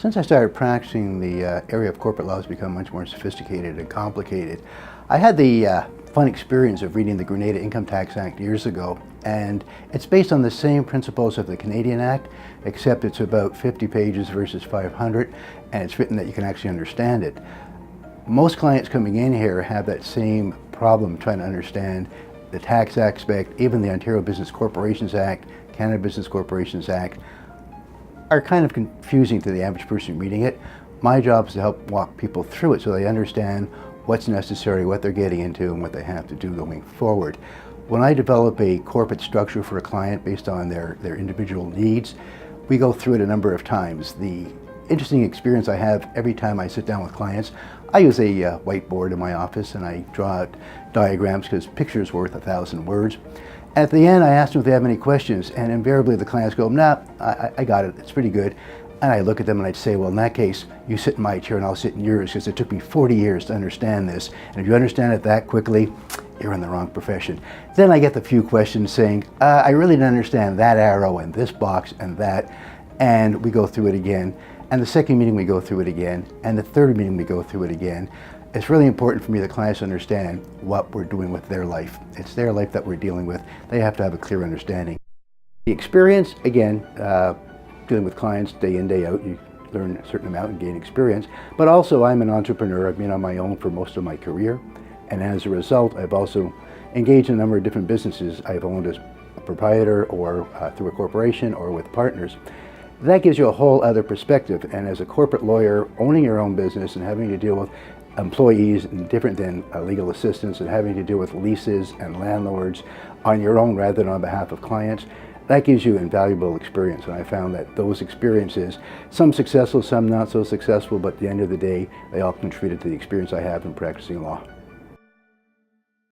Since I started practicing, the area of corporate law has become much more sophisticated and complicated. I had the fun experience of reading the Grenada Income Tax Act years ago, and it's based on the same principles of the Canadian Act, except it's about 50 pages versus 500, and it's written that you can actually understand it. Most clients coming in here have that same problem trying to understand the tax aspect. Even the Ontario Business Corporations Act, Canada Business Corporations Act, are kind of confusing to the average person reading it. My job is to help walk people through it so they understand what's necessary, what they're getting into, and what they have to do going forward. When I develop a corporate structure for a client based on their individual needs, we go through it a number of times. The interesting experience I have every time I sit down with clients, I use a whiteboard in my office and I draw out diagrams because pictures worth 1,000 words. At the end, I ask them if they have any questions, and invariably the clients go, "Nah, I got it, it's pretty good." And I look at them and I'd say, "Well, in that case, you sit in my chair and I'll sit in yours, because it took me 40 years to understand this. And if you understand it that quickly, you're in the wrong profession." Then I get the few questions saying, "I really didn't understand that arrow and this box and that." And we go through it again. And the second meeting we go through it again. And the third meeting we go through it again. It's really important for me that clients understand what we're doing with their life. It's their life that we're dealing with. They have to have a clear understanding. The experience, again, dealing with clients day in, day out, you learn a certain amount and gain experience. But also, I'm an entrepreneur. I've been on my own for most of my career. And as a result, I've also engaged in a number of different businesses. I've owned as a proprietor or through a corporation or with partners. That gives you a whole other perspective. And as a corporate lawyer, owning your own business and having to deal with employees different than legal assistants, and having to deal with leases and landlords on your own rather than on behalf of clients, that gives you invaluable experience. And I found that those experiences, some successful, some not so successful, but at the end of the day, they all contributed to the experience I have in practicing law.